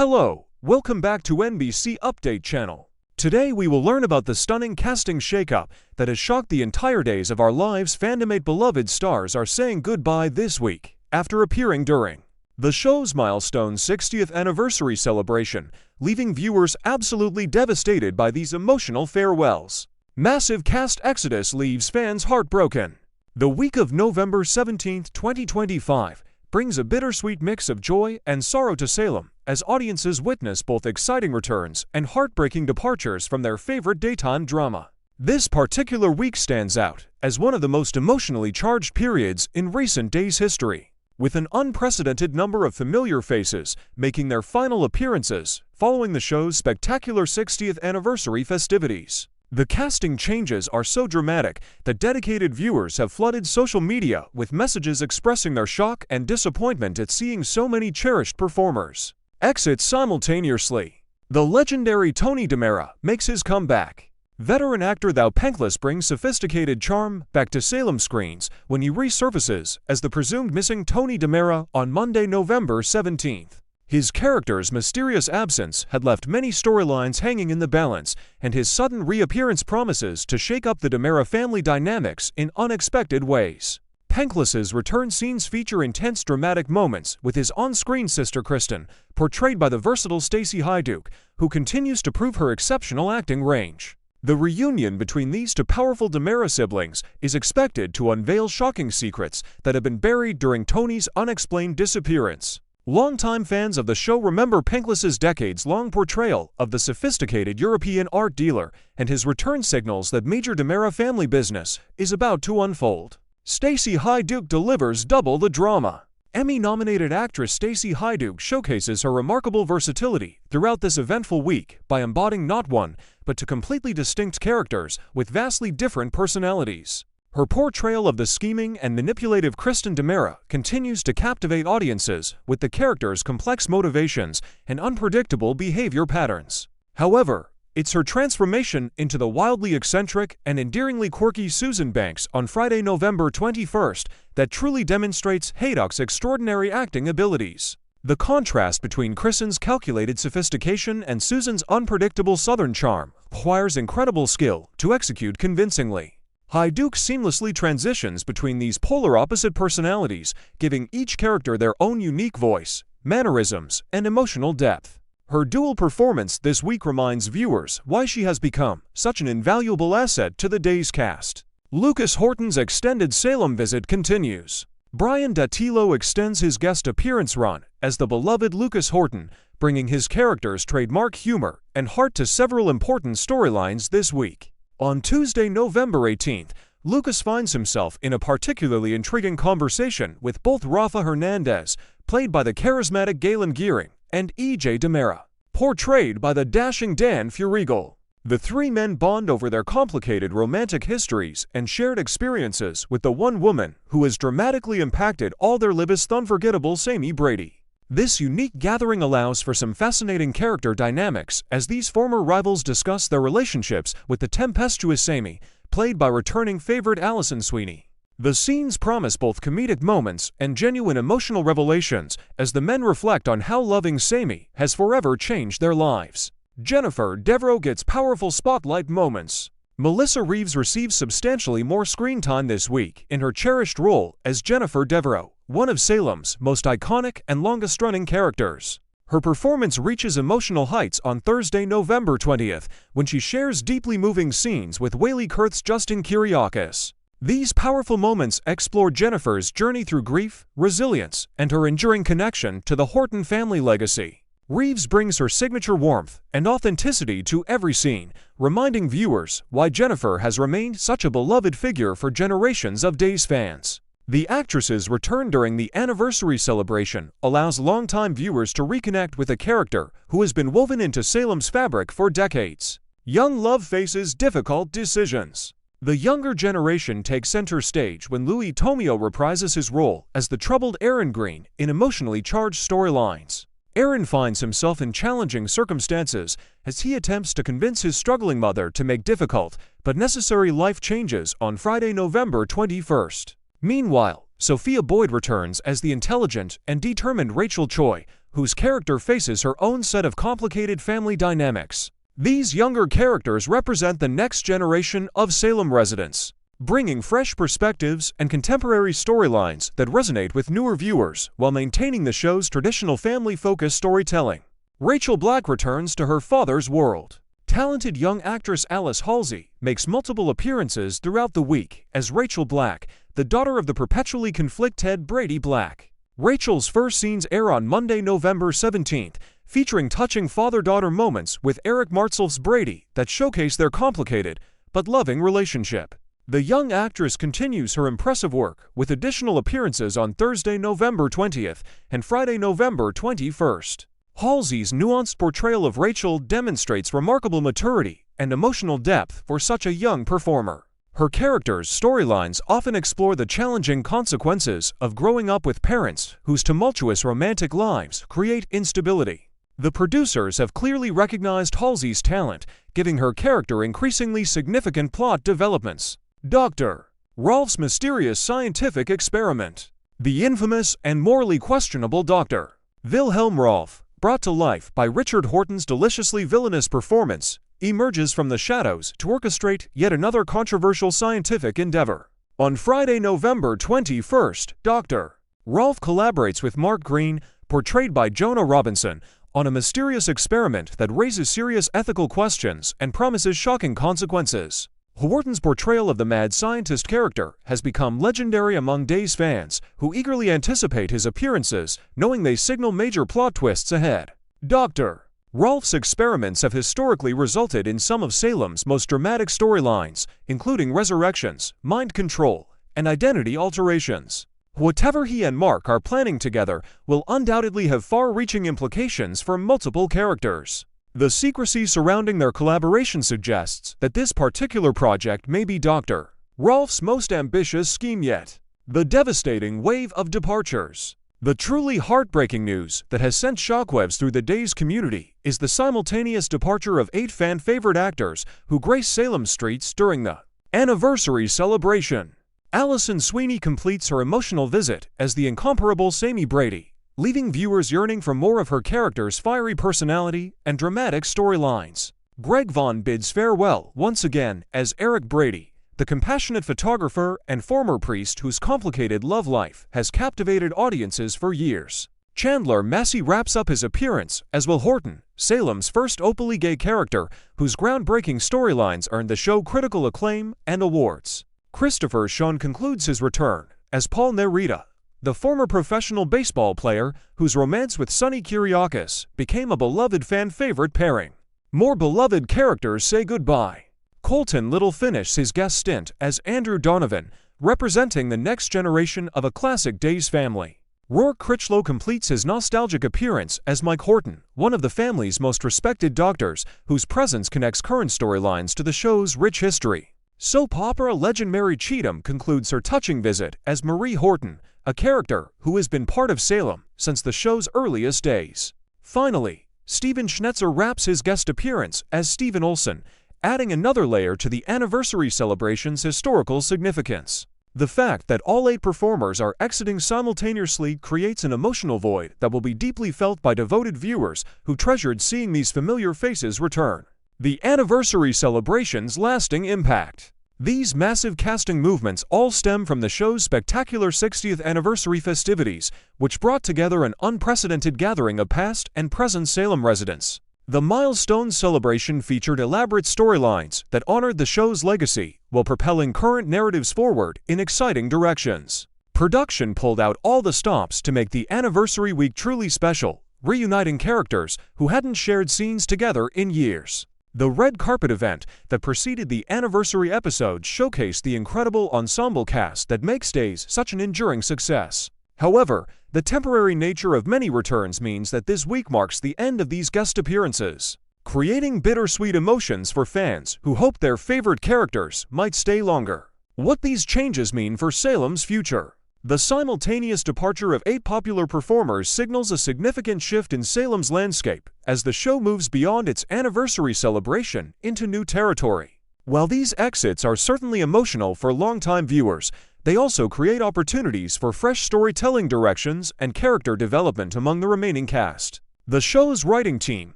Hello, welcome back to NBC Update channel. Today we will learn about the stunning casting shakeup that has shocked the entire Days of Our Lives fandom. 8 beloved stars are saying goodbye this week after appearing during the show's milestone 60th anniversary celebration, leaving viewers absolutely devastated by these emotional farewells. Massive cast exodus leaves fans heartbroken. The week of November 17, 2025, brings a bittersweet mix of joy and sorrow to Salem, as audiences witness both exciting returns and heartbreaking departures from their favorite daytime drama. This particular week stands out as one of the most emotionally charged periods in recent days' history, with an unprecedented number of familiar faces making their final appearances following the show's spectacular 60th anniversary festivities. The casting changes are so dramatic that dedicated viewers have flooded social media with messages expressing their shock and disappointment at seeing so many cherished performers exit simultaneously. The legendary Tony DiMera makes his comeback. Veteran actor Thou Pankless brings sophisticated charm back to Salem screens when he resurfaces as the presumed missing Tony DiMera on Monday, November 17th. His character's mysterious absence had left many storylines hanging in the balance, and his sudden reappearance promises to shake up the DiMera family dynamics in unexpected ways. Pankless's return scenes feature intense dramatic moments with his on-screen sister Kristen, portrayed by the versatile Stacy Haiduk, who continues to prove her exceptional acting range. The reunion between these two powerful DiMera siblings is expected to unveil shocking secrets that have been buried during Tony's unexplained disappearance. Longtime fans of the show remember Pankless's decades-long portrayal of the sophisticated European art dealer, and his return signals that major DiMera family business is about to unfold. Stacy Haiduk delivers double the drama. Emmy-nominated actress Stacy Haiduk showcases her remarkable versatility throughout this eventful week by embodying not one, but two completely distinct characters with vastly different personalities. Her portrayal of the scheming and manipulative Kristen DiMera continues to captivate audiences with the character's complex motivations and unpredictable behavior patterns. However, it's her transformation into the wildly eccentric and endearingly quirky Susan Banks on Friday, November 21st that truly demonstrates Haiduk's extraordinary acting abilities. The contrast between Kristen's calculated sophistication and Susan's unpredictable southern charm requires incredible skill to execute convincingly. Haiduk seamlessly transitions between these polar opposite personalities, giving each character their own unique voice, mannerisms, and emotional depth. Her dual performance this week reminds viewers why she has become such an invaluable asset to the day's cast. Lucas Horton's extended Salem visit continues. Brian Dattilo extends his guest appearance run as the beloved Lucas Horton, bringing his character's trademark humor and heart to several important storylines this week. On Tuesday, November 18th, Lucas finds himself in a particularly intriguing conversation with both Rafa Hernandez, played by the charismatic Galen Gearing, and E.J. DiMera, portrayed by the dashing Dan Furigal. The three men bond over their complicated romantic histories and shared experiences with the one woman who has dramatically impacted all their lives, the unforgettable Sammy Brady. This unique gathering allows for some fascinating character dynamics as these former rivals discuss their relationships with the tempestuous Sammy, played by returning favorite Allison Sweeney. The scenes promise both comedic moments and genuine emotional revelations as the men reflect on how loving Sammy has forever changed their lives. Jennifer Devereaux gets powerful spotlight moments. Melissa Reeves receives substantially more screen time this week in her cherished role as Jennifer Devereaux, one of Salem's most iconic and longest-running characters. Her performance reaches emotional heights on Thursday, November 20th, when she shares deeply moving scenes with Whaley Kurth's Justin Kiriakis. These powerful moments explore Jennifer's journey through grief, resilience, and her enduring connection to the Horton family legacy. Reeves brings her signature warmth and authenticity to every scene, reminding viewers why Jennifer has remained such a beloved figure for generations of Days fans. The actress's return during the anniversary celebration allows longtime viewers to reconnect with a character who has been woven into Salem's fabric for decades. Young love faces difficult decisions. The younger generation takes center stage when Louis Tomeo reprises his role as the troubled Aaron Green in emotionally charged storylines. Aaron finds himself in challenging circumstances as he attempts to convince his struggling mother to make difficult but necessary life changes on Friday, November 21st. Meanwhile, Sophia Boyd returns as the intelligent and determined Rachel Choi, whose character faces her own set of complicated family dynamics. These younger characters represent the next generation of Salem residents, bringing fresh perspectives and contemporary storylines that resonate with newer viewers while maintaining the show's traditional family-focused storytelling. Rachel Black returns to her father's world. Talented young actress Alice Halsey makes multiple appearances throughout the week as Rachel Black, the daughter of the perpetually conflicted Brady Black. Rachel's first scenes air on Monday, November 17th, featuring touching father-daughter moments with Eric Martsolf's Brady that showcase their complicated but loving relationship. The young actress continues her impressive work with additional appearances on Thursday, November 20th and Friday, November 21st. Halsey's nuanced portrayal of Rachel demonstrates remarkable maturity and emotional depth for such a young performer. Her character's storylines often explore the challenging consequences of growing up with parents whose tumultuous romantic lives create instability. The producers have clearly recognized Halsey's talent, giving her character increasingly significant plot developments. Dr. Rolf's mysterious scientific experiment. The infamous and morally questionable Dr. Wilhelm Rolf, brought to life by Richard Horton's deliciously villainous performance, emerges from the shadows to orchestrate yet another controversial scientific endeavor. On Friday, November 21st, Dr. Rolf collaborates with Mark Green, portrayed by Jonah Robinson, on a mysterious experiment that raises serious ethical questions and promises shocking consequences. Horton's portrayal of the mad scientist character has become legendary among Days fans, who eagerly anticipate his appearances, knowing they signal major plot twists ahead. Dr. Rolf's experiments have historically resulted in some of Salem's most dramatic storylines, including resurrections, mind control, and identity alterations. Whatever he and Mark are planning together will undoubtedly have far-reaching implications for multiple characters. The secrecy surrounding their collaboration suggests that this particular project may be Dr. Rolf's most ambitious scheme yet. The devastating wave of departures. The truly heartbreaking news that has sent shockwaves through the Days community is the simultaneous departure of 8 fan-favorite actors who graced Salem streets during the anniversary celebration. Allison Sweeney completes her emotional visit as the incomparable Sammy Brady, leaving viewers yearning for more of her character's fiery personality and dramatic storylines. Greg Vaughn bids farewell once again as Eric Brady, the compassionate photographer and former priest whose complicated love life has captivated audiences for years. Chandler Massey wraps up his appearance, as will Horton, Salem's first openly gay character, whose groundbreaking storylines earned the show critical acclaim and awards. Christopher Sean concludes his return as Paul Nerita, the former professional baseball player whose romance with Sonny Kiriakis became a beloved fan-favorite pairing. More beloved characters say goodbye. Colton Little finished his guest stint as Andrew Donovan, representing the next generation of a classic Days family. Rourke Critchlow completes his nostalgic appearance as Mike Horton, one of the family's most respected doctors, whose presence connects current storylines to the show's rich history. Soap opera legend Mary Cheatham concludes her touching visit as Marie Horton, a character who has been part of Salem since the show's earliest days. Finally, Stephen Schnetzer wraps his guest appearance as Stephen Olson, adding another layer to the anniversary celebration's historical significance. The fact that all 8 performers are exiting simultaneously creates an emotional void that will be deeply felt by devoted viewers who treasured seeing these familiar faces return. The anniversary celebration's lasting impact. These massive casting movements all stem from the show's spectacular 60th anniversary festivities, which brought together an unprecedented gathering of past and present Salem residents. The milestone celebration featured elaborate storylines that honored the show's legacy while propelling current narratives forward in exciting directions. Production pulled out all the stops to make the anniversary week truly special, reuniting characters who hadn't shared scenes together in years. The red carpet event that preceded the anniversary episode showcased the incredible ensemble cast that makes Days such an enduring success. However, the temporary nature of many returns means that this week marks the end of these guest appearances, creating bittersweet emotions for fans who hoped their favorite characters might stay longer. What these changes mean for Salem's future. The simultaneous departure of 8 popular performers signals a significant shift in Salem's landscape as the show moves beyond its anniversary celebration into new territory. While these exits are certainly emotional for longtime viewers, They also create opportunities for fresh storytelling directions and character development among the remaining cast. The show's writing team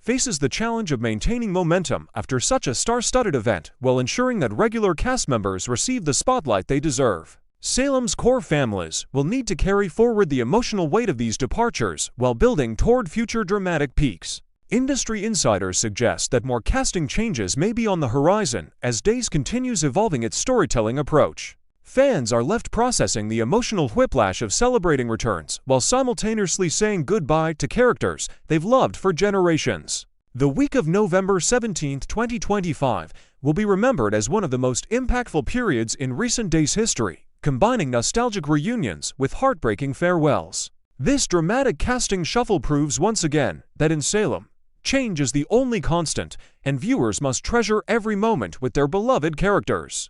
faces the challenge of maintaining momentum after such a star-studded event while ensuring that regular cast members receive the spotlight they deserve. Salem's core families will need to carry forward the emotional weight of these departures while building toward future dramatic peaks. Industry insiders suggest that more casting changes may be on the horizon as Days continues evolving its storytelling approach. Fans are left processing the emotional whiplash of celebrating returns while simultaneously saying goodbye to characters they've loved for generations. The week of November 17, 2025 will be remembered as one of the most impactful periods in recent Days history, combining nostalgic reunions with heartbreaking farewells. This dramatic casting shuffle proves once again that in Salem, change is the only constant, and viewers must treasure every moment with their beloved characters.